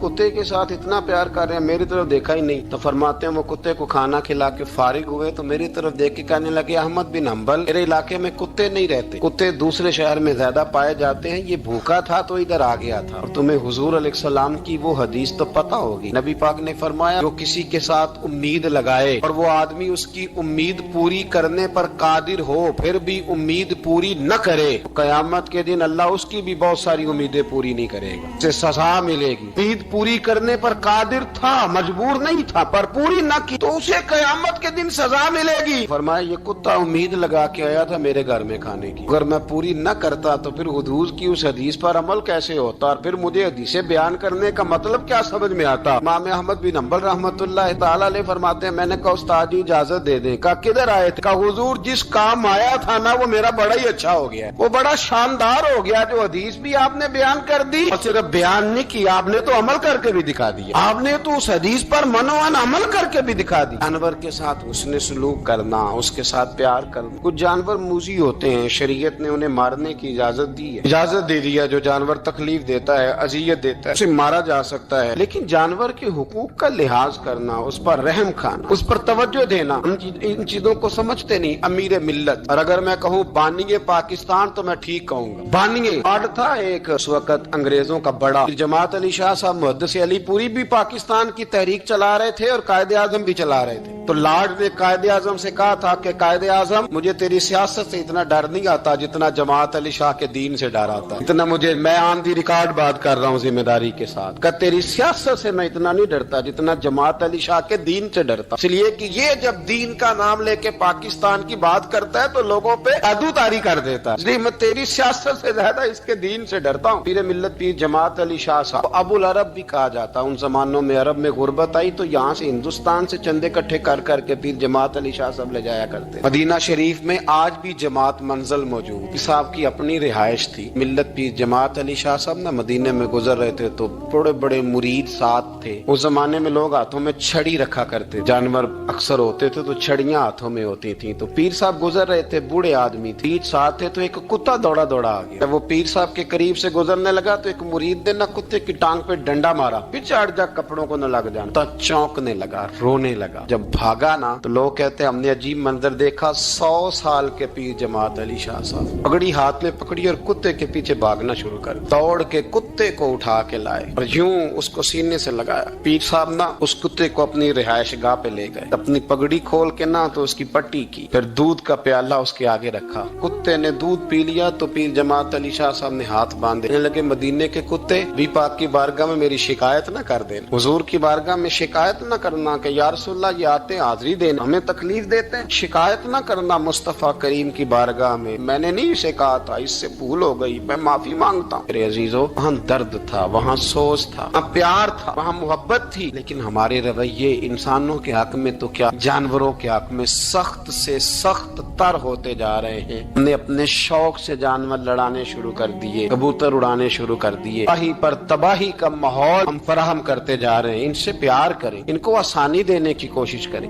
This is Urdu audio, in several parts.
کتے کے ساتھ اتنا پیار کر رہے ہیں, میری طرف دیکھا ہی نہیں. تو فرماتے ہیں وہ کتے کو کھانا کھلا کے فارغ ہوئے تو میری طرف دیکھ کے کہنے لگے احمد بن حنبل میرے علاقے میں کتے نہیں رہتے, کتے دوسرے شہر میں زیادہ پائے جاتے ہیں, یہ بھوکا تھا تو ادھر آ گیا تھا. اور تمہیں حضور علیہ السلام کی وہ حدیث تو پتہ ہوگی, نبی پاک نے فرمایا جو کسی کے ساتھ امید لگائے اور وہ آدمی اس کی امید پوری کرنے پر قادر ہو پھر بھی امید پوری نہ کرے, قیامت کے دن اللہ اس کی بھی بہت ساری امیدیں پوری نہیں کرے گا, اسے سزا ملے گی. امید پوری کرنے پر قادر تھا, مجبور نہیں تھا, پر پوری نہ کی تو اسے قیامت کے دن سزا ملے گی. فرمایا یہ کتا امید لگا کے آیا تھا میرے گھر میں کھانے کی, اگر میں پوری نہ کرتا تو پھر حضور کی اس حدیث پر عمل کیسے ہوتا, اور پھر مجھے حدیثیں بیان کرنے کا مطلب کیا سمجھ میں آتا. امام احمد بن حنبل رحمۃ اللہ تعالی علیہ فرماتے ہیں میں نے کہا استاد جی اجازت دے دیں. کہا کدھر آئے تھے؟ کہا حضور جس کام آیا تھا نا وہ میرا بڑا ہی اچھا ہو گیا, وہ بڑا شاندار ہو گیا, جو حدیث بھی آپ نے بیان کر دی اور صرف بیان نہیں کی, آپ نے تو عمل کر کے بھی دکھا دیا, آپ نے تو اس حدیث پر منوان عمل کر کے بھی دکھا دیا. جانور کے ساتھ حسن سلوک کرنا, اس کے ساتھ پیار کرنا. کچھ جانور موذی ہوتے ہیں, شریعت نے انہیں مارنے کی اجازت دی ہے, اجازت دے دیا, جو جانور تکلیف دیتا ہے اذیت دیتا ہے اسے مارا جا سکتا ہے, لیکن جانور کے حقوق کا لحاظ کرنا, اس پر رحم کھانا, اس پر توجہ دینا, ان چیزوں کو سمجھتے نہیں امیر ملت. اور اگر میں کہوں بانی پاکستان تو میں ٹھیک کہوں گا. بانی آڈ تھا ایک اس وقت انگریزوں کا بڑا, جماعت علی شاہ صاحب محدث علی پوری بھی پاکستان کی تحریک چلا رہے تھے اور قائد اعظم بھی چلا رہے تھے. تو لارڈ نے قائد اعظم سے کہا تھا کہ قائد اعظم مجھے تیری سیاست سے اتنا ڈر نہیں آتا جتنا جماعت علی شاہ کے دین سے ڈر آتا, اتنا مجھے, میں آن دی ریکارڈ بات کر رہا ہوں ذمہ داری کے ساتھ, کہ تیری سیاست سے میں اتنا نہیں ڈرتا جتنا جماعت علی شاہ کے دین سے ڈرتا, اس لیے کہ یہ جب دین کا نام لے کے پاکستان کی بات کرتا ہے تو لوگوں پہ عدو طاری کر دیتا ہے, اس لیے میں تیری سیاست سے زیادہ اس کے دین سے ڈرتا ہوں. پیر ملت پیر جماعت علی شاہ صاحب ابو العرب بھی کہا جاتا. ان زمانوں میں عرب میں غربت آئی تو یہاں سے ہندوستان سے چندے اکٹھے کر کر کے پیر جماعت علی شاہ صاحب لے جایا کرتے. مدینہ شریف میں آج بھی جماعت منزل موجود, پیر صاحب کی اپنی رہائش تھی. ملت پیر جماعت علی شاہ صاحب نہ مدینے میں گزر رہے تھے تو بڑے بڑے مرید ساتھ تھے. اس زمانے میں لوگ ہاتھوں میں چھڑی رکھا کرتے, جانور اکثر ہوتے تھے تو چھڑیاں ہاتھوں میں ہوتی تھیں. تو پیر صاحب گزر رہے تھے, بوڑھے آدمی تھے, ساتھ تھے, تو ایک کتا دوڑا دوڑا آ گیا. جب وہ پیر صاحب کے قریب سے گزرنے لگا تو ایک مرید نے نہ کتے کی ٹانگ پہ ڈنڈا مارا, پچاڑ جا کپڑوں کو نہ لگ جانا. تو چونکنے لگا, رونے لگا. جب بھاگا نا تو لوگ کہتے ہم نے عجیب منظر دیکھا, 100 سال کے پیر جماعت علی شاہ صاحب پگڑی ہاتھ میں پکڑی اور کتے کے پیچھے بھاگنا شروع کر, دوڑ کے کتے کو اٹھا کے لائے اور یوں اس کو سینے سے لگایا. پیر صاحب نا اس کتے کو اپنی رہائش گاہ پہ لے گئے, اپنی پگڑی کھول کے نا تو اس کی پٹی کی, پھر دودھ کا پیالہ اس کے آگے رکھا. کتے نے دودھ پی لیا تو پیر جماعت علی شاہ صاحب نے ہاتھ باندھے, کہنے لگے مدینے کے کتے بھی پاک کی بارگاہ میں میری شکایت نہ کر دینا, حضور کی بارگاہ میں شکایت نہ کرنا کہ یا رسول اللہ یہ آتے حاضری دینا, ہمیں تکلیف دیتے ہیں, شکایت نہ کرنا مصطفیٰ کریم کی بارگاہ میں نے نہیں اسے کہا تھا, اس سے بھول ہو گئی, میں معافی مانگتا ہوں. میرے عزیزو وہاں درد تھا, وہاں سوز تھا, وہاں پیار تھا, وہاں محبت تھی, لیکن ہمارے رویے انسانوں کے حق میں تو کیا جانوروں کے حق میں سخت سے سخت تر ہوتے جا رہے ہیں. ہم نے اپنے شوق سے جانور لڑانے شروع کر دیے, کبوتر اڑانے شروع کر دیے, تباہی پر تباہی کا ماحول ہم فراہم کرتے جا رہے ہیں. ان سے پیار کریں, ان کو آسانی دینے کی کوشش کریں.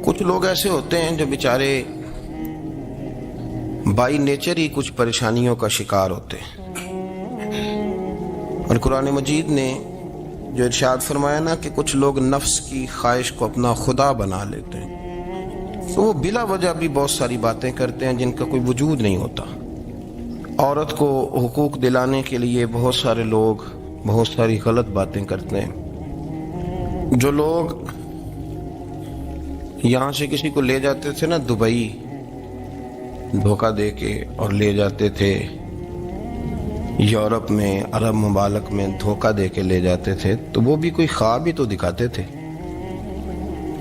کچھ لوگ ایسے ہوتے ہیں جو بیچارے بائی نیچر ہی کچھ پریشانیوں کا شکار ہوتے ہیں, اور قرآن مجید نے جو ارشاد فرمایا نا کہ کچھ لوگ نفس کی خواہش کو اپنا خدا بنا لیتے ہیں, تو وہ بلا وجہ بھی بہت ساری باتیں کرتے ہیں جن کا کوئی وجود نہیں ہوتا. عورت کو حقوق دلانے کے لیے بہت سارے لوگ بہت ساری غلط باتیں کرتے ہیں. جو لوگ یہاں سے کسی کو لے جاتے تھے نا دبئی, دھوکہ دے کے اور لے جاتے تھے یورپ میں, عرب ممالک میں دھوکہ دے کے لے جاتے تھے, تو وہ بھی کوئی خواب ہی تو دکھاتے تھے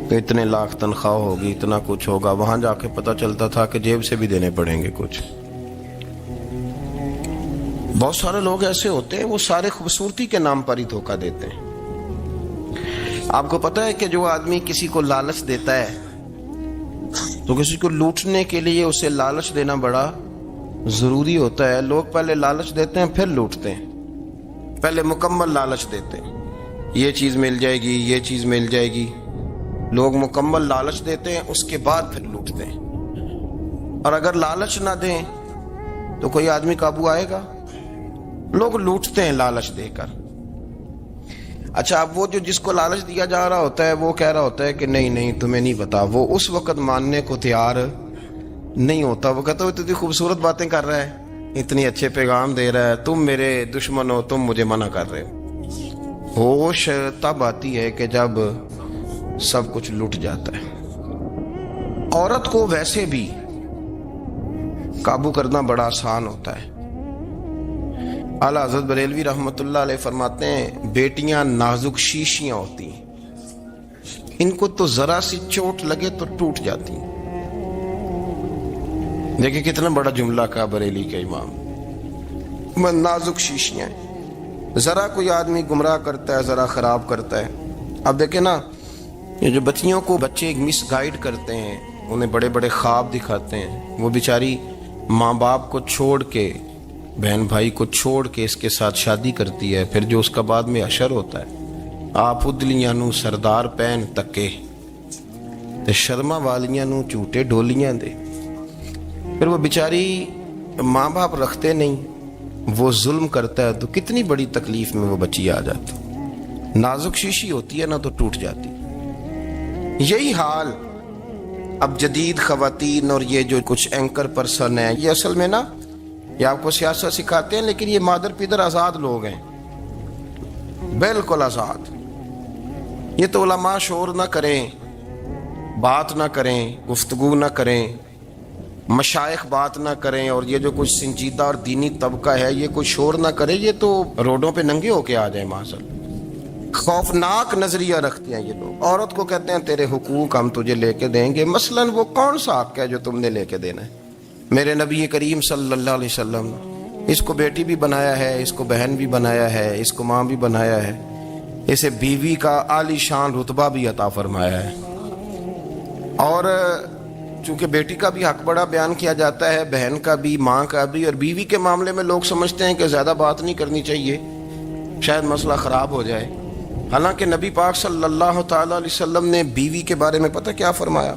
کہ اتنے لاکھ تنخواہ ہوگی, اتنا کچھ ہوگا. وہاں جا کے پتہ چلتا تھا کہ جیب سے بھی دینے پڑیں گے کچھ. بہت سارے لوگ ایسے ہوتے ہیں, وہ سارے خوبصورتی کے نام پر ہی دھوکہ دیتے ہیں. آپ کو پتہ ہے کہ جو آدمی کسی کو لالچ دیتا ہے تو کسی کو لوٹنے کے لیے اسے لالچ دینا بڑا ضروری ہوتا ہے. لوگ پہلے لالچ دیتے ہیں پھر لوٹتے ہیں, پہلے مکمل لالچ دیتے ہیں, یہ چیز مل جائے گی, یہ چیز مل جائے گی. لوگ مکمل لالچ دیتے ہیں, اس کے بعد پھر لوٹتے ہیں. اور اگر لالچ نہ دیں تو کوئی آدمی قابو آئے گا؟ لوگ لوٹتے ہیں لالچ دے کر. اچھا اب وہ جو جس کو لالچ دیا جا رہا ہوتا ہے وہ کہہ رہا ہوتا ہے کہ نہیں تمہیں نہیں پتا, وہ اس وقت ماننے کو تیار نہیں ہوتا. وہ کہتا ہے اتنی خوبصورت باتیں کر رہا ہے, اتنی اچھے پیغام دے رہا ہے, تم میرے دشمن ہو, تم مجھے منع کر رہے ہو. ہوش تب آتی ہے کہ جب سب کچھ لٹ جاتا ہے. عورت کو ویسے بھی قابو کرنا بڑا آسان ہوتا ہے. اعلیٰ حضرت بریلوی رحمۃ اللہ علیہ فرماتے ہیں بیٹیاں نازک شیشیاں ہوتی ہیں, ان کو تو ذرا سی چوٹ لگے تو ٹوٹ جاتی ہیں. دیکھیں کتنا بڑا جملہ کہا بریلی کے امام, نازک شیشیاں ہیں. ذرا کوئی آدمی گمراہ کرتا ہے, ذرا خراب کرتا ہے. اب دیکھیں نا, یہ جو بچیوں کو بچے مس گائیڈ کرتے ہیں, انہیں بڑے بڑے خواب دکھاتے ہیں, وہ بیچاری ماں باپ کو چھوڑ کے, بہن بھائی کو چھوڑ کے اس کے ساتھ شادی کرتی ہے. پھر جو اس کا بعد میں حشر ہوتا ہے, آپ ادلیاں نو سردار پہن تکے تے شرما والیاں نو جھوٹے ڈولیاں دے. پھر وہ بیچاری ماں باپ رکھتے نہیں, وہ ظلم کرتا ہے, تو کتنی بڑی تکلیف میں وہ بچی آ جاتی. نازک شیشی ہوتی ہے نا تو ٹوٹ جاتی. یہی حال اب جدید خواتین اور یہ جو کچھ اینکر پرسن ہیں, یہ اصل میں نا یہ آپ کو سیاست سکھاتے ہیں, لیکن یہ مادر پیدر آزاد لوگ ہیں, بالکل آزاد. یہ تو علماء شور نہ کریں, بات نہ کریں, گفتگو نہ کریں, مشائخ بات نہ کریں, اور یہ جو کچھ سنجیدہ اور دینی طبقہ ہے یہ کوئی شور نہ کرے, یہ تو روڈوں پہ ننگے ہو کے آ جائیں. معاذ خوفناک نظریہ رکھتے ہیں یہ لوگ. عورت کو کہتے ہیں تیرے حقوق ہم تجھے لے کے دیں گے. مثلاً وہ کون سا حق ہے جو تم نے لے کے دینا ہے؟ میرے نبی کریم صلی اللہ علیہ وسلم نے اس کو بیٹی بھی بنایا ہے, اس کو بہن بھی بنایا ہے, اس کو ماں بھی بنایا ہے, اسے بیوی کا عالی شان رتبہ بھی عطا فرمایا ہے. اور چونکہ بیٹی کا بھی حق بڑا بیان کیا جاتا ہے, بہن کا بھی, ماں کا بھی, اور بیوی کے معاملے میں لوگ سمجھتے ہیں کہ زیادہ بات نہیں کرنی چاہیے, شاید مسئلہ خراب ہو جائے. حالانکہ نبی پاک صلی اللہ تعالی علیہ وسلم نے بیوی کے بارے میں پتہ کیا فرمایا؟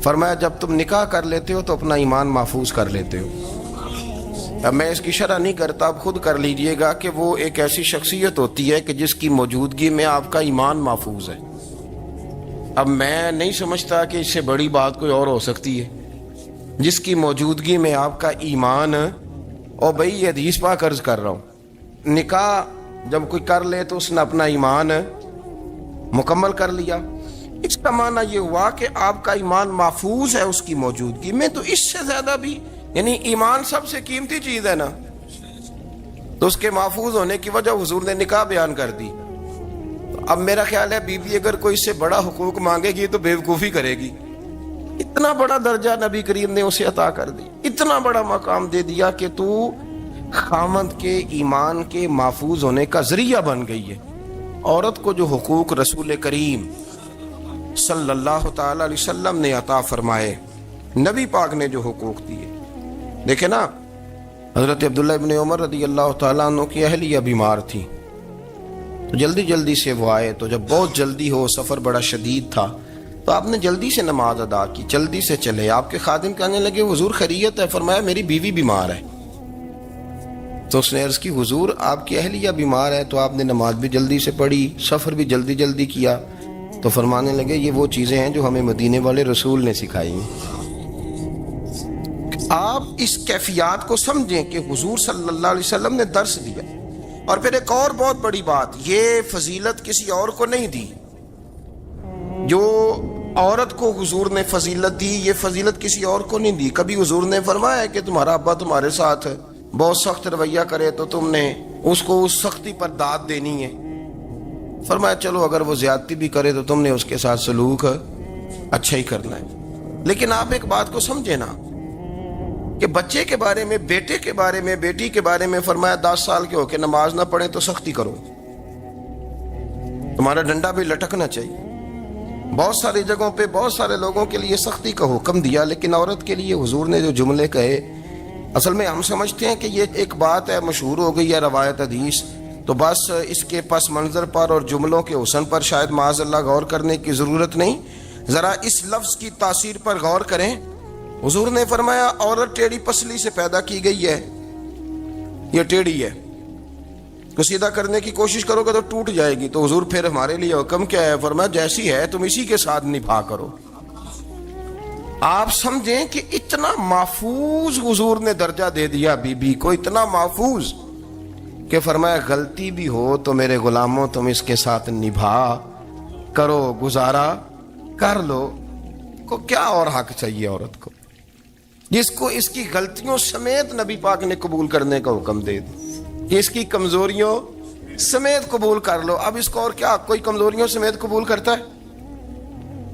فرمایا جب تم نکاح کر لیتے ہو تو اپنا ایمان محفوظ کر لیتے ہو. اب میں اس کی شرح نہیں کرتا, اب خود کر لیجئے گا کہ وہ ایک ایسی شخصیت ہوتی ہے کہ جس کی موجودگی میں آپ کا ایمان محفوظ ہے. اب میں نہیں سمجھتا کہ اس سے بڑی بات کوئی اور ہو سکتی ہے, جس کی موجودگی میں آپ کا ایمان. اور بھائی یہ حدیث پاک عرض کر رہا ہوں, نکاح جب کوئی کر لے تو اس نے اپنا ایمان مکمل کر لیا. اس کا معنی یہ ہوا کہ آپ کا ایمان محفوظ ہے اس کی موجودگی میں. تو اس سے زیادہ بھی, یعنی ایمان سب سے قیمتی چیز ہے نا, تو اس کے محفوظ ہونے کی وجہ حضور نے نکاح بیان کر دی. اب میرا خیال ہے بیوی اگر کوئی اس سے بڑا حقوق مانگے گی تو بیوقوفی کرے گی. اتنا بڑا درجہ نبی کریم نے اسے عطا کر دی, اتنا بڑا مقام دے دیا کہ تو خامند کے ایمان کے محفوظ ہونے کا ذریعہ بن گئی ہے. عورت کو جو حقوق رسول کریم صلی اللہ تعالی علیہ وسلم نے عطا فرمائے, نبی پاک نے جو حقوق دیے. دیکھیں نا, حضرت عبداللہ ابن عمر رضی اللہ تعالیٰ عنہ کی اہلیہ بیمار تھی, تو جلدی جلدی سے وہ آئے. تو جب بہت جلدی ہو, سفر بڑا شدید تھا, تو آپ نے جلدی سے نماز ادا کی, جلدی سے چلے. آپ کے خادم کہنے لگے حضور خیریت ہے؟ فرمایا میری بیوی بیمار ہے. تو اس نے عرض کی حضور آپ کی اہلیہ بیمار ہے, تو آپ نے نماز بھی جلدی سے پڑھی, سفر بھی جلدی جلدی کیا. تو فرمانے لگے یہ وہ چیزیں ہیں جو ہمیں مدینے والے رسول نے سکھائی ہیں. آپ اس کیفیات کو سمجھیں کہ حضور صلی اللہ علیہ وسلم نے درس دیا. اور پھر ایک اور بہت بڑی بات, یہ فضیلت کسی اور کو نہیں دی. جو عورت کو حضور نے فضیلت دی, یہ فضیلت کسی اور کو نہیں دی. کبھی حضور نے فرمایا کہ تمہارا ابا تمہارے ساتھ بہت سخت رویہ کرے تو تم نے اس کو اس سختی پر داد دینی ہے. فرمایا چلو اگر وہ زیادتی بھی کرے تو تم نے اس کے ساتھ سلوک اچھا ہی کرنا ہے. لیکن آپ ایک بات کو سمجھے نا کہ بچے کے بارے میں, بیٹے کے بارے میں, بیٹی کے بارے میں فرمایا 10 سال کے ہو کے نماز نہ پڑھیں تو سختی کرو, تمہارا ڈنڈا بھی لٹکنا چاہیے. بہت ساری جگہوں پہ بہت سارے لوگوں کے لیے سختی کا حکم دیا, لیکن عورت کے لیے حضور نے جو جملے کہے, اصل میں ہم سمجھتے ہیں کہ یہ ایک بات ہے, مشہور ہو گئی ہے روایت حدیث, تو بس اس کے پس منظر پر اور جملوں کے حسن پر شاید معاذ اللہ غور کرنے کی ضرورت نہیں. ذرا اس لفظ کی تاثیر پر غور کریں. حضور نے فرمایا عورت ٹیڑھی پسلی سے پیدا کی گئی ہے, یہ ٹیڑھی ہے. کو سیدھا کرنے کی کوشش کرو گے تو ٹوٹ جائے گی. تو حضور پھر ہمارے لیے حکم کیا ہے؟ فرمایا جیسی ہے تم اسی کے ساتھ نبھا کرو. آپ سمجھیں کہ اتنا محفوظ حضور نے درجہ دے دیا بی بی کو، اتنا محفوظ کہ فرمایا غلطی بھی ہو تو میرے غلاموں تم اس کے ساتھ نبھا کرو، گزارا کر لو. کو کیا اور حق چاہیے عورت کو جس کو اس کی غلطیوں سمیت نبی پاک نے قبول کرنے کا حکم دے دی کہ اس کی کمزوریوں سمیت قبول کر لو. اب اس کو اور کیا کوئی کمزوریوں سمیت قبول کرتا ہے؟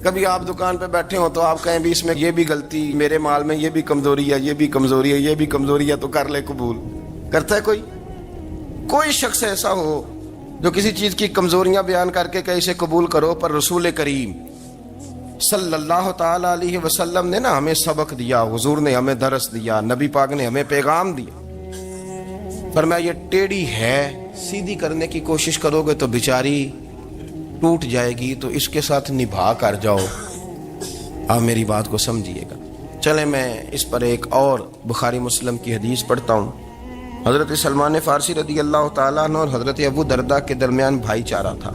کبھی آپ دکان پہ بیٹھے ہو تو آپ کہیں بھی اس میں یہ بھی غلطی، میرے مال میں یہ بھی کمزوری ہے، یہ بھی کمزوری ہے، یہ بھی کمزوری ہے، تو کر لے قبول. کرتا ہے کوئی؟ کوئی شخص ایسا ہو جو کسی چیز کی کمزوریاں بیان کر کے کہ اسے قبول کرو؟ پر رسول کریم صلی اللہ تعالی علیہ وسلم نے نا ہمیں سبق دیا، حضور نے ہمیں درس دیا، نبی پاک نے ہمیں پیغام دیا. فرمایا یہ ٹیڑھی ہے، سیدھی کرنے کی کوشش کرو گے تو بیچاری ٹوٹ جائے گی، تو اس کے ساتھ نبھا کر جاؤ. آپ میری بات کو سمجھیے گا. چلیں میں اس پر ایک اور بخاری مسلم کی حدیث پڑھتا ہوں. حضرت سلمان فارسی رضی اللہ تعالیٰ عنہ اور حضرت ابو دردہ کے درمیان بھائی چارہ تھا.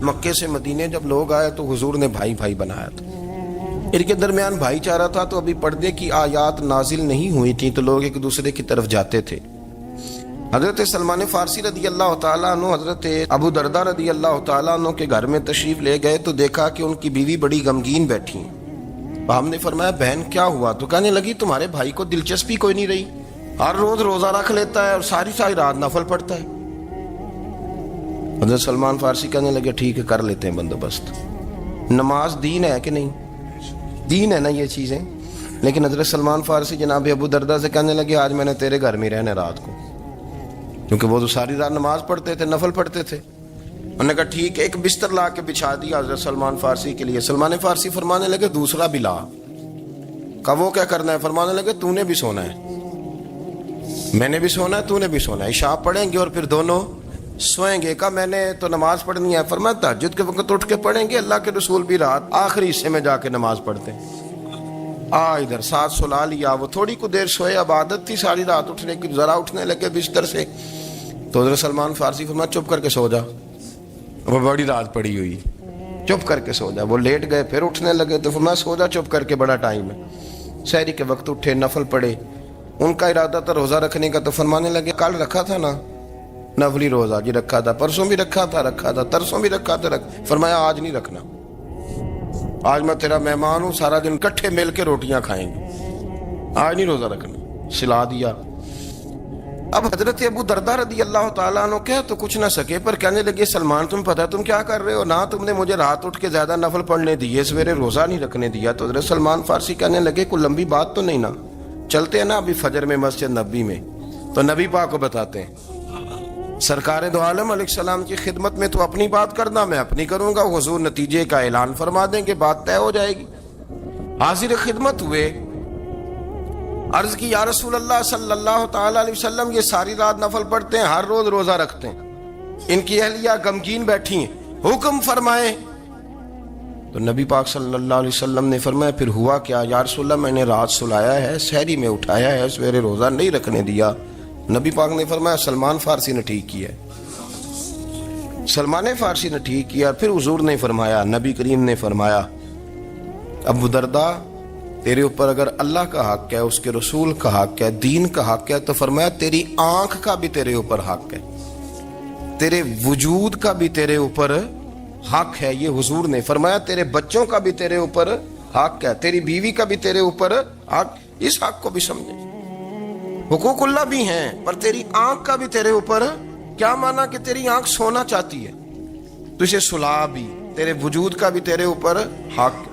مکے سے مدینے جب لوگ آئے تو حضور نے بھائی بھائی بنایا تھا. ان کے درمیان بھائی چارہ تھا تو ابھی پردے کی آیات نازل نہیں ہوئی تھی تو لوگ ایک دوسرے کی طرف جاتے تھے. حضرت سلمان فارسی رضی اللہ تعالیٰ عنہ حضرت ابو دردہ رضی اللہ تعالیٰ عنہ کے گھر میں تشریف لے گئے تو دیکھا کہ ان کی بیوی بڑی غمگین بیٹھی ہیں. ہم نے فرمایا بہن کیا ہوا؟ تو کہنے لگی تمہارے بھائی کو دلچسپی کوئی نہیں رہی، ہر روز روزہ رکھ لیتا ہے اور ساری رات نفل پڑھتا ہے. حضرت سلمان فارسی کہنے لگے ٹھیک ہے کر لیتے ہیں بندوبست. نماز دین ہے کہ نہیں؟ دین ہے نا یہ چیزیں. لیکن حضرت سلمان فارسی جناب ابو دردہ سے کہنے لگے آج میں نے تیرے گھر میں رہنے رات کو، کیونکہ وہ تو ساری رات نماز پڑھتے تھے، نفل پڑھتے تھے. انہوں نے کہا ٹھیک ہے. ایک بستر لا کے بچھا دیا حضرت سلمان فارسی کے لیے. سلمان فارسی فرمانے لگے دوسرا بھی لا. کہا وہ کیا کرنا ہے؟ فرمانے لگے تو نے بھی سونا ہے، میں نے بھی سونا ہے، تو نے بھی سونا ہے. عشاء پڑھیں گے اور پھر دونوں سوئیں گے. کہا میں نے تو نماز پڑھنی ہے. فرمایا تہجد کے وقت اٹھ کے پڑھیں گے، اللہ کے رسول بھی رات آخری حصے میں جا کے نماز پڑھتے ہیں. ادھر ساتھ سلا لیا. وہ تھوڑی کو دیر سوئے، اب عادت تھی ساری رات اٹھنے کی، ذرا اٹھنے لگے بستر سے تو حضرت سلمان فارسی فرمایا چپ کر کے سو جا، وہ بڑی رات پڑی ہوئی، چپ کر کے سو جا. وہ لیٹ گئے، پھر اٹھنے لگے تو فرمایا سو جا چپ کر کے، بڑا ٹائم ہے. سحری کے وقت اٹھے، نفل پڑھے. ان کا ارادہ تھا روزہ رکھنے کا تو فرمانے لگے کل رکھا تھا نا نفلی روزہ، جی رکھا تھا، پرسوں بھی رکھا تھا، ترسوں بھی رکھا تھا. فرمایا آج نہیں رکھنا، آج میں تیرا مہمان ہوں، سارا دن کٹھے مل کے روٹیاں کھائیں گے، آج نہیں روزہ رکھنا. سلا دیا. اب حضرت ابو دردہ رضی اللہ تعالیٰ عنہ کہہ تو کچھ نہ سکے، پر کہنے لگے سلمان تم پتہ تم کیا کر رہے ہو؟ نہ تم نے مجھے رات اٹھ کے زیادہ نفل پڑھنے دیے، سویرے روزہ نہیں رکھنے دیا. تو حضرت سلمان فارسی کہنے لگے کوئی لمبی بات تو نہیں نا، چلتے ہیں نا ابھی فجر میں مسجد نبی میں تو نبی پاک کو بتاتے ہیں. سرکار دو عالم علیہ السلام کی خدمت میں تو اپنی بات کرنا، میں اپنی کروں گا. حضور نتیجے کا اعلان فرما دیں گے، بات طے ہو جائے گی. حاضر خدمت ہوئے، عرض کی یا رسول اللہ صلی اللہ تعالی علیہ وسلم یہ ساری رات نفل پڑھتے ہیں، ہر روز روزہ رکھتے ہیں، ان کی اہلیہ غمگین بیٹھی ہیں، حکم فرمائیں. تو نبی پاک صلی اللہ علیہ وسلم نے فرمایا پھر ہوا کیا؟ یا رسول اللہ میں نے رات سلایا ہے، سحری میں اٹھایا ہے، سویرے روزہ نہیں رکھنے دیا. نبی پاک نے فرمایا سلمان فارسی نے ٹھیک کیا ہے، سلمان فارسی نے ٹھیک کیا. پھر حضور نے فرمایا، نبی کریم نے فرمایا ابو دردہ تیرے اوپر اگر اللہ کا حق ہے، اس کے رسول کا حق ہے، دین کا حق ہے، تو فرمایا تیری آنکھ کا بھی تیرے اوپر حق ہے، تیرے وجود کا بھی تیرے اوپر حق ہے. یہ حضور نے فرمایا تیرے بچوں کا بھی تیرے اوپر حق ہے، تیری بیوی کا بھی تیرے اوپر حق. اس حق کو بھی سمجھے، حقوق اللہ بھی ہیں، پر تیری آنکھ کا بھی تیرے اوپر. کیا مانا کہ تیری آنکھ سونا چاہتی ہے تو اسے سلا بھی، تیرے وجود کا بھی تیرے اوپر حق.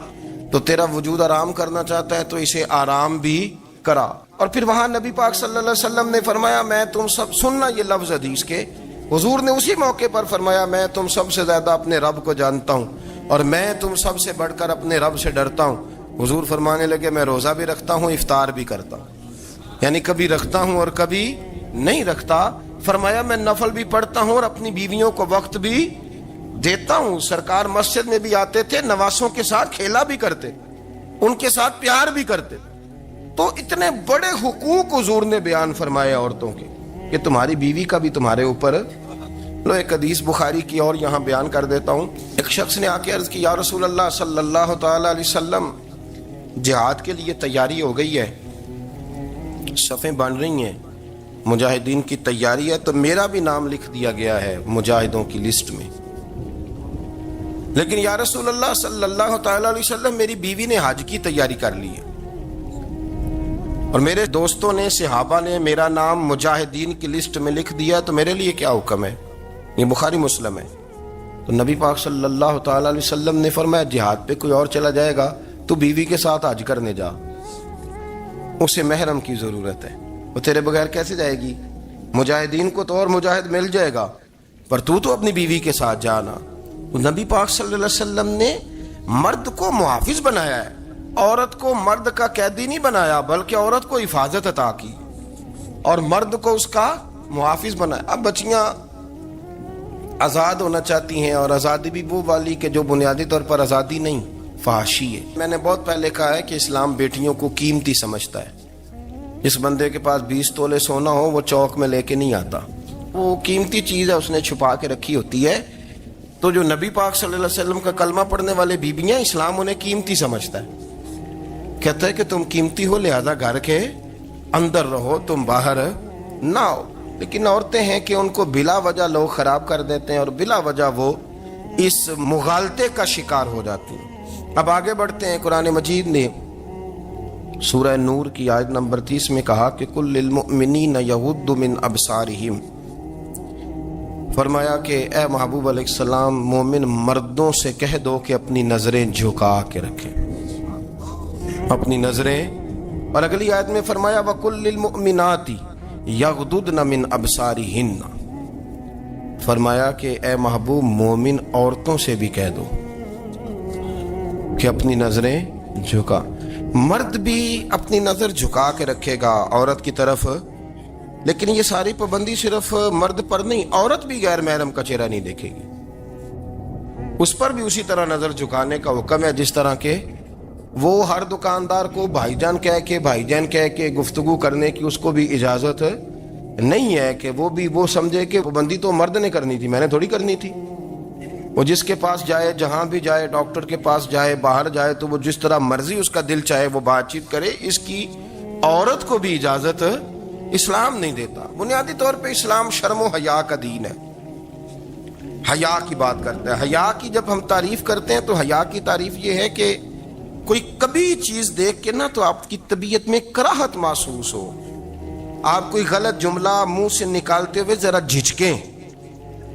تو تیرا وجود آرام کرنا چاہتا ہے تو اسے آرام بھی کرا. اور پھر وہاں نبی پاک صلی اللہ علیہ وسلم نے فرمایا میں تم سب، سننا یہ لفظ حدیث کے، حضور نے اسی موقع پر فرمایا میں تم سب سے زیادہ اپنے رب کو جانتا ہوں اور میں تم سب سے بڑھ کر اپنے رب سے ڈرتا ہوں. حضور فرمانے لگے میں روزہ بھی رکھتا ہوں، افطار بھی کرتا ہوں، یعنی کبھی رکھتا ہوں اور کبھی نہیں رکھتا. فرمایا میں نفل بھی پڑھتا ہوں اور اپنی بیویوں کو وقت بھی دیتا ہوں. سرکار مسجد میں بھی آتے تھے، نواسوں کے ساتھ کھیلا بھی کرتے، ان کے ساتھ پیار بھی کرتے. تو اتنے بڑے حقوق حضور نے بیان فرمائے عورتوں کے کہ تمہاری بیوی کا بھی تمہارے اوپر لو ایک حدیث بخاری کی اور یہاں بیان کر دیتا ہوں. ایک شخص نے آ کے عرض کی یا رسول اللہ صلی اللہ تعالی علیہ وسلم جہاد کے لیے تیاری ہو گئی ہے, صفیں بن رہی ہیں, مجاہدین کی تیاری ہے, تو میرا بھی نام لکھ دیا گیا ہے مجاہدوں کی لسٹ میں, لیکن یا رسول اللہ صلی اللہ تعالی علیہ وسلم میری بیوی نے حج کی تیاری کر لی ہے اور میرے دوستوں نے صحابہ نے میرا نام مجاہدین کی لسٹ میں لکھ دیا, تو میرے لیے کیا حکم ہے؟ یہ بخاری مسلم ہے. تو نبی پاک صلی اللہ تعالی علیہ وسلم نے فرمایا جہاد پہ کوئی اور چلا جائے گا تو بیوی کے ساتھ حج کرنے جا, اسے محرم کی ضرورت ہے, وہ تیرے بغیر کیسے جائے گی؟ مجاہدین کو تو اور مجاہد مل جائے گا, پر تو اپنی بیوی کے ساتھ جانا. نبی پاک صلی اللہ علیہ وسلم نے مرد کو محافظ بنایا ہے, عورت کو مرد کا قیدی نہیں بنایا, بلکہ عورت کو حفاظت عطا کی اور مرد کو اس کا محافظ بنایا. اب بچیاں آزاد ہونا چاہتی ہیں, اور آزادی بھی وہ والی کہ جو بنیادی طور پر آزادی نہیں, فحاشی ہے. میں نے بہت پہلے کہا ہے کہ اسلام بیٹیوں کو قیمتی سمجھتا ہے. جس بندے کے پاس 20 تولے سونا ہو وہ چوک میں لے کے نہیں آتا, وہ قیمتی چیز ہے, اس نے چھپا کے رکھی ہوتی ہے. تو جو نبی پاک صلی اللہ علیہ وسلم کا کلمہ پڑھنے والے بیویاں, اسلام انہیں قیمتی سمجھتا ہے, کہتا ہے کہ تم قیمتی ہو لہذا گھر کے اندر رہو, تم باہر نہ ہو. لیکن عورتیں ہیں کہ ان کو بلا وجہ لوگ خراب کر دیتے ہیں اور بلا وجہ وہ اس مغالطے کا شکار ہو جاتی ہیں. اب آگے بڑھتے ہیں. قرآن مجید نے سورہ نور کی آیت نمبر 30 میں کہا کہ کل للمؤمنین یغضوا من ابصارہم, فرمایا کہ اے محبوب علیہ السلام مومن مردوں سے کہہ دو کہ اپنی نظریں جھکا کے رکھیں, اپنی نظریں. اور اگلی آیت میں فرمایا وَقُلْ لِلْمُؤْمِنَاتِ یغضضن من ابصارہن, فرمایا کہ اے محبوب مومن عورتوں سے بھی کہہ دو کہ اپنی نظریں جھکا. مرد بھی اپنی نظر جھکا کے رکھے گا عورت کی طرف, لیکن یہ ساری پابندی صرف مرد پر نہیں, عورت بھی غیر محرم کا چہرہ نہیں دیکھے گی, اس پر بھی اسی طرح نظر جھکانے کا حکم ہے جس طرح کہ وہ ہر دکاندار کو بھائی جان کہہ کے گفتگو کرنے کی اس کو بھی اجازت نہیں ہے کہ وہ بھی وہ سمجھے کہ پابندی تو مرد نے کرنی تھی, میں نے تھوڑی کرنی تھی. وہ جس کے پاس جائے, جہاں بھی جائے, ڈاکٹر کے پاس جائے, باہر جائے, تو وہ جس طرح مرضی اس کا دل چاہے وہ بات چیت کرے, اس کی عورت کو بھی اجازت اسلام نہیں دیتا. بنیادی طور پہ اسلام شرم و حیا کا دین ہے, حیا کی بات کرتا ہے. حیا کی جب ہم تعریف کرتے ہیں تو حیا کی تعریف یہ ہے کہ کوئی کبھی چیز دیکھ کے نا تو آپ کی طبیعت میں کراہت محسوس ہو, آپ کوئی غلط جملہ منہ سے نکالتے ہوئے ذرا جھجکیں,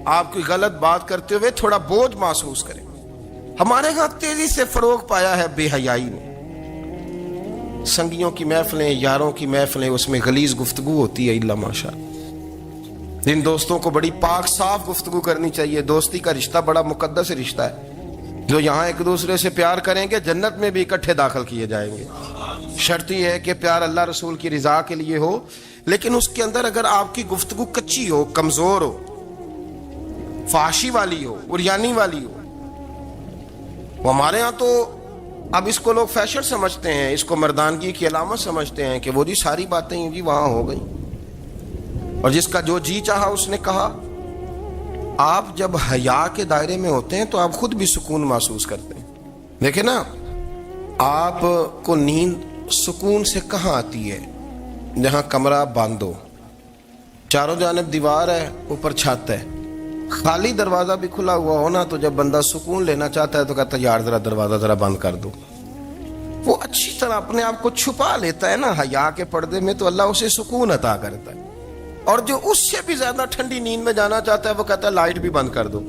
آپ کوئی غلط بات کرتے ہوئے تھوڑا بوجھ محسوس کریں. ہمارے ہاں تیزی سے فروغ پایا ہے بے حیائی نے. سنگیوں کی محفلیں, یاروں کی محفلیں, اس میں غلیظ گفتگو ہوتی ہے, الا ماشاء. جن دوستوں کو بڑی پاک صاف گفتگو کرنی چاہیے. دوستی کا رشتہ بڑا مقدس رشتہ ہے, جو یہاں ایک دوسرے سے پیار کریں گے جنت میں بھی اکٹھے داخل کیے جائیں گے. شرط یہ ہے کہ پیار اللہ رسول کی رضا کے لیے ہو, لیکن اس کے اندر اگر آپ کی گفتگو کچی ہو, کمزور ہو, فحاشی والی ہو, عریانی والی ہو. وہ ہمارے ہاں تو اب اس کو لوگ فیشن سمجھتے ہیں, اس کو مردانگی کی علامت سمجھتے ہیں کہ وہ جی ساری باتیں جی وہاں ہو گئیں, اور جس کا جو جی چاہا اس نے کہا. آپ جب حیا کے دائرے میں ہوتے ہیں تو آپ خود بھی سکون محسوس کرتے ہیں. دیکھیں نا, آپ کو نیند سکون سے کہاں آتی ہے؟ جہاں کمرہ بند ہو, چاروں جانب دیوار ہے, اوپر چھت ہے, خالی دروازہ بھی کھلا ہوا ہونا, تو جب بندہ سکون لینا چاہتا ہے تو کہتا ہے یار ذرا دروازہ ذرا بند کر دو. وہ اچھی طرح اپنے آپ کو چھپا لیتا ہے نا حیا کے پردے میں, تو اللہ اسے سکون عطا کرتا ہے. اور جو اس سے بھی زیادہ ٹھنڈی نیند میں جانا چاہتا ہے وہ کہتا ہے لائٹ بھی بند کر دو.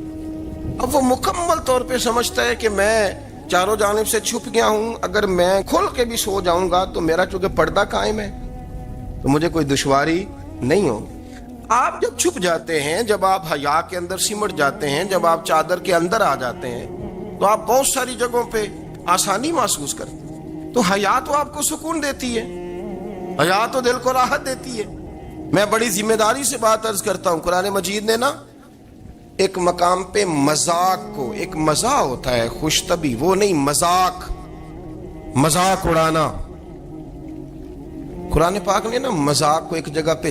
اب وہ مکمل طور پہ سمجھتا ہے کہ میں چاروں جانب سے چھپ گیا ہوں, اگر میں کھل کے بھی سو جاؤں گا تو میرا چونکہ پردہ قائم ہے تو مجھے کوئی دشواری نہیں ہوگی. آپ جب چھپ جاتے ہیں, جب آپ حیا کے اندر سمٹ جاتے ہیں, جب آپ چادر کے اندر آ جاتے ہیں, تو آپ بہت ساری جگہوں پہ آسانی محسوس کرتے ہیں. تو حیا تو آپ کو سکون دیتی ہے, حیا تو دل کو راحت دیتی ہے. میں بڑی ذمہ داری سے بات عرض کرتا ہوں, قرآن مجید نے نا ایک مقام پہ مذاق کو, ایک مزاح ہوتا ہے خوش طبی, وہ نہیں مذاق, مذاق اڑانا. قرآن پاک نے نا مذاق کو ایک جگہ پہ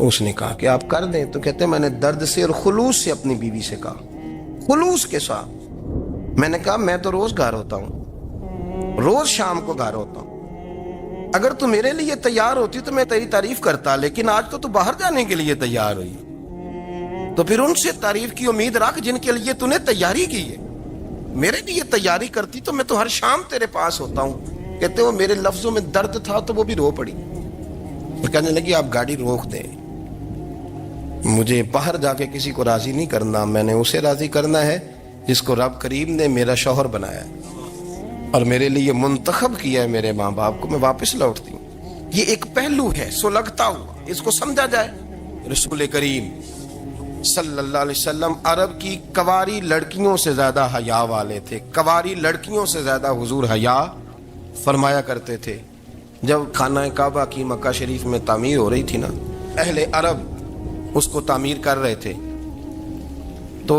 تو اس نے کہا کہ آپ کر دیں. تو کہتے ہیں میں نے درد سے اور خلوص سے اپنی بیوی سے کہا, خلوص کے ساتھ. میں نے کہا میں تو روز گھر ہوتا ہوں, روز شام کو گھر ہوتا ہوں, اگر تو میرے لیے تیار ہوتی تو میں تیری تعریف کرتا, لیکن آج تو باہر جانے کے لیے تیار ہوئی, تو پھر ان سے تعریف کی امید رکھ جن کے لیے تو نے تیاری کی ہے. میرے لیے تیاری کرتی تو میں تو ہر شام تیرے پاس ہوتا ہوں. کہتے وہ میرے لفظوں میں درد تھا تو وہ بھی رو پڑی. پھر کہنے لگی آپ گاڑی روک دیں, مجھے باہر جا کے کسی کو راضی نہیں کرنا, میں نے اسے راضی کرنا ہے جس کو رب کریم نے میرا شوہر بنایا اور میرے لیے منتخب کیا ہے میرے ماں باپ کو. میں واپس لوٹتی ہوں. یہ ایک پہلو ہے سلگتا ہوا, اس کو سمجھا جائے. رسول کریم صلی اللہ علیہ وسلم عرب کی کواری لڑکیوں سے زیادہ حیا والے تھے. کواری لڑکیوں سے زیادہ حضور حیا فرمایا کرتے تھے. جب خانہ کعبہ کی مکہ شریف میں تعمیر ہو رہی تھی نا, اہل عرب اس کو تعمیر کر رہے تھے, تو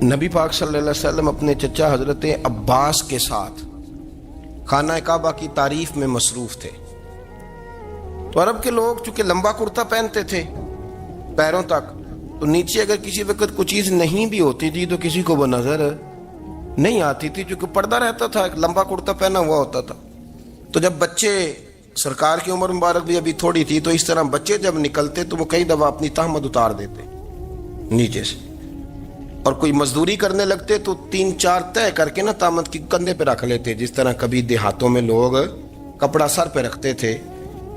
نبی پاک صلی اللہ علیہ وسلم اپنے چچا حضرت عباس کے ساتھ خانہ کعبہ کی تعریف میں مصروف تھے. تو عرب کے لوگ چونکہ لمبا کرتا پہنتے تھے پیروں تک, تو نیچے اگر کسی وقت کوئی چیز نہیں بھی ہوتی تھی تو کسی کو وہ نظر نہیں آتی تھی, چونکہ پردہ رہتا تھا, ایک لمبا کرتا پہنا ہوا ہوتا تھا. تو جب بچے, سرکار کی عمر مبارک بھی ابھی تھوڑی تھی, تو اس طرح بچے جب نکلتے تو وہ کئی دفعہ اپنی تہمت اتار دیتے نیچے سے, اور کوئی مزدوری کرنے لگتے تو 3-4 طے کر کے نا تہمت کی کندھے پہ رکھ لیتے, جس طرح کبھی دیہاتوں میں لوگ کپڑا سر پہ رکھتے تھے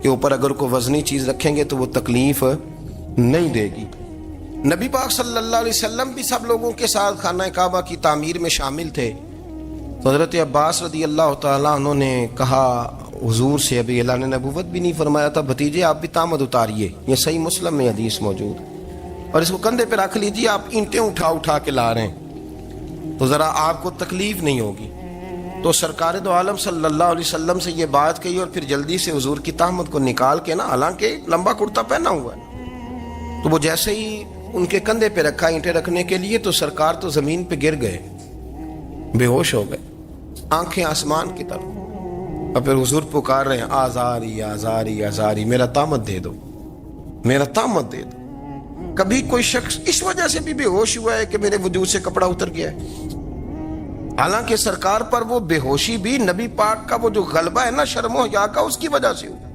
کہ اوپر اگر کوئی وزنی چیز رکھیں گے تو وہ تکلیف نہیں دے گی. نبی پاک صلی اللہ علیہ وسلم بھی سب لوگوں کے ساتھ خانہ کعبہ کی تعمیر میں شامل تھے. تو حضرت عباس رضی اللہ تعالیٰ عنہ نے کہا حضور سے, ابھی اللہ نے نبوت بھی نہیں فرمایا تھا, بھتیجے آپ بھی تامت اتاریے, یہ صحیح مسلم میں حدیث موجود, اور اس کو کندھے پہ رکھ لیجیے, آپ اینٹیں اٹھا اٹھا کے لا رہے ہیں تو ذرا آپ کو تکلیف نہیں ہوگی. تو سرکار دو عالم صلی اللہ علیہ وسلم سے یہ بات کہی, اور پھر جلدی سے حضور کی تہمت کو نکال کے نا, حالانکہ لمبا کرتا پہنا ہوا ہے, تو وہ جیسے ہی ان کے کندھے پہ رکھا اینٹیں رکھنے کے لیے, تو سرکار تو زمین پہ گر گئے, بے ہوش ہو گئے, آنکھیں آسمان کی طرف, اور پھر حضور پکار رہے ہیں آزاری آزاری آزاری, میرا تامت دے دو, میرا تامت دے دو. کبھی کوئی شخص اس وجہ سے بھی بے ہوش ہوا ہے کہ میرے وجود سے کپڑا اتر گیا ہے, حالانکہ سرکار پر وہ بے ہوشی بھی نبی پاک کا وہ جو غلبہ ہے نا شرم و حیا کا, اس کی وجہ سے ہوئی.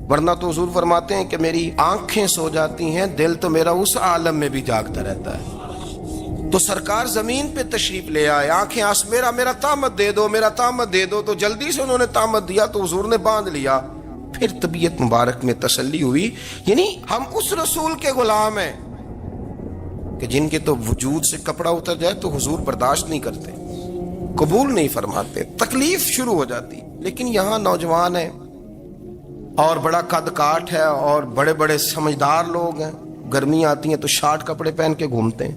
ورنہ تو حضور فرماتے ہیں کہ میری آنکھیں سو جاتی ہیں, دل تو میرا اس عالم میں بھی جاگتا رہتا ہے. تو سرکار زمین پہ تشریف لے آئے, آنکھیں میرا تامت دے دو, میرا تامت دے دو. تو جلدی سے انہوں نے تامت دیا تو حضور نے باندھ لیا. پھر طبیعت مبارک میں تسلی ہوئی. یعنی ہم اس رسول کے غلام ہیں کہ جن کے تو وجود سے کپڑا اتر جائے تو حضور برداشت نہیں کرتے, قبول نہیں فرماتے, تکلیف شروع ہو جاتی. لیکن یہاں نوجوان ہیں اور بڑا قد کاٹ ہے اور بڑے بڑے سمجھدار لوگ ہیں, گرمی آتی ہیں تو شارٹ کپڑے پہن کے گھومتے ہیں.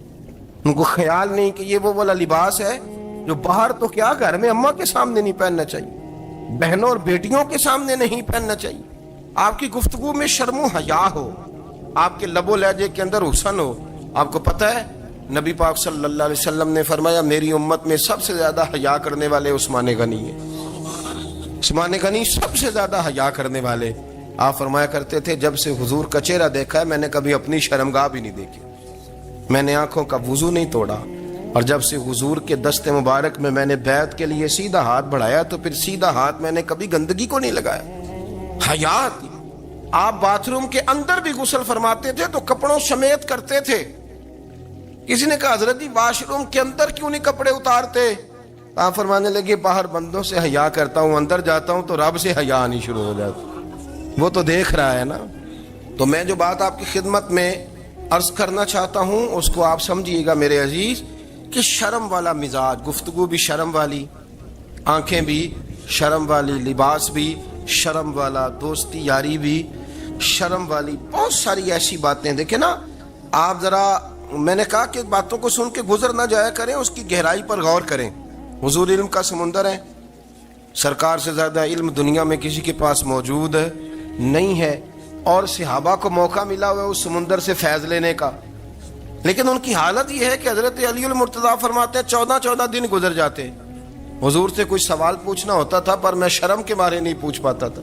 ان کو خیال نہیں کہ یہ وہ والا لباس ہے جو باہر تو کیا گھر میں اماں کے سامنے نہیں پہننا چاہیے, بہنوں اور بیٹیوں کے سامنے نہیں پہننا چاہیے. آپ کی گفتگو میں شرم و حیا ہو, آپ کے لب و لہجے کے اندر حسن ہو. آپ کو پتہ ہے نبی پاک صلی اللہ علیہ وسلم نے فرمایا میری امت میں سب سے زیادہ حیا کرنے والے عثمان غنی ہیں. عثمان غنی سب سے زیادہ حیا کرنے والے. آپ فرمایا کرتے تھے جب سے حضور کا چہرہ دیکھا ہے میں نے کبھی اپنی شرمگاہ بھی نہیں دیکھی, میں نے آنکھوں کا وضو نہیں توڑا, اور جب سے حضور کے دست مبارک میں نے بیعت کے لیے سیدھا ہاتھ بڑھایا تو پھر سیدھا ہاتھ میں نے کبھی گندگی کو نہیں لگایا. حیا تھی. آپ باتھ روم کے اندر بھی غسل فرماتے تھے تو کپڑوں سمیت کرتے تھے. کسی نے کہا حضرت جی واش روم کے اندر کیوں نہیں کپڑے اتارتے؟ آپ فرمانے لگے باہر بندوں سے حیا کرتا ہوں, اندر جاتا ہوں تو رب سے حیا نہیں شروع ہو جاتی, وہ تو دیکھ رہا ہے نا. تو میں جو بات آپ کی خدمت میں عرض کرنا چاہتا ہوں اس کو آپ سمجھیے گا میرے عزیز, کہ شرم والا مزاج, گفتگو بھی شرم والی, آنکھیں بھی شرم والی, لباس بھی شرم والا, دوستی یاری بھی شرم والی, بہت ساری ایسی باتیں. دیکھیں نا آپ ذرا, میں نے کہا کہ باتوں کو سن کے گزر نہ جایا کریں, اس کی گہرائی پر غور کریں. حضور علم کا سمندر ہے, سرکار سے زیادہ علم دنیا میں کسی کے پاس موجود نہیں ہے, اور صحابہ کو موقع ملا ہوا ہے اس سمندر سے فیض لینے کا. لیکن ان کی حالت یہ ہے کہ حضرت علی المرتضیٰ فرماتے ہیں 14 دن گزر جاتے, حضور سے کوئی سوال پوچھنا ہوتا تھا پر میں شرم کے مارے نہیں پوچھ پاتا تھا.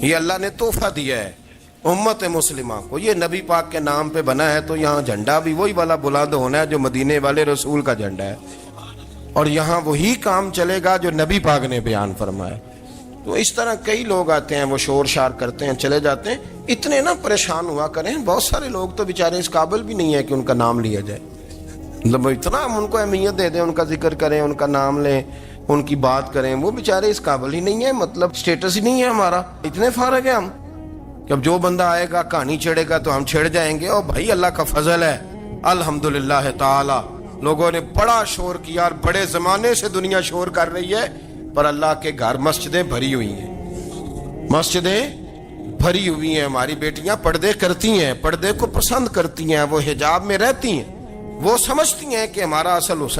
یہ اللہ نے تحفہ دیا ہے امت مسلمہ کو. یہ نبی پاک کے نام پہ بنا ہے تو یہاں جھنڈا بھی وہی والا بلند ہونا ہے جو مدینے والے رسول کا جھنڈا ہے, اور یہاں وہی کام چلے گا جو نبی پاک نے بیان فرمایا. تو اس طرح کئی لوگ آتے ہیں, وہ شور شار کرتے ہیں, چلے جاتے ہیں. اتنے نہ پریشان ہوا کریں, بہت سارے لوگ تو بیچارے اس قابل بھی نہیں ہے کہ ان کا نام لیا جائے. مطلب اتنا ہم ان کو اہمیت دے دیں, ان کا ذکر کریں, ان کا نام لیں, ان کی بات کریں, وہ بیچارے اس قابل ہی نہیں ہے. مطلب سٹیٹس ہی نہیں ہے ہمارا. اتنے فارغ ہیں ہم کہ اب جو بندہ آئے گا کہانی چھیڑے گا تو ہم چھیڑ جائیں گے. اور بھائی اللہ کا فضل ہے الحمدللہ تعالی, لوگوں نے بڑا شور کیا, اور بڑے زمانے سے دنیا شور کر رہی ہے, پر اللہ کے گھر مسجدیں بھری ہوئی ہیں, مسجدیں بھری ہوئی ہیں. ہماری بیٹیاں پردے کرتی ہیں, پردے کو پسند کرتی ہیں, وہ حجاب میں رہتی ہیں, وہ سمجھتی ہیں کہ ہمارا اصل حسن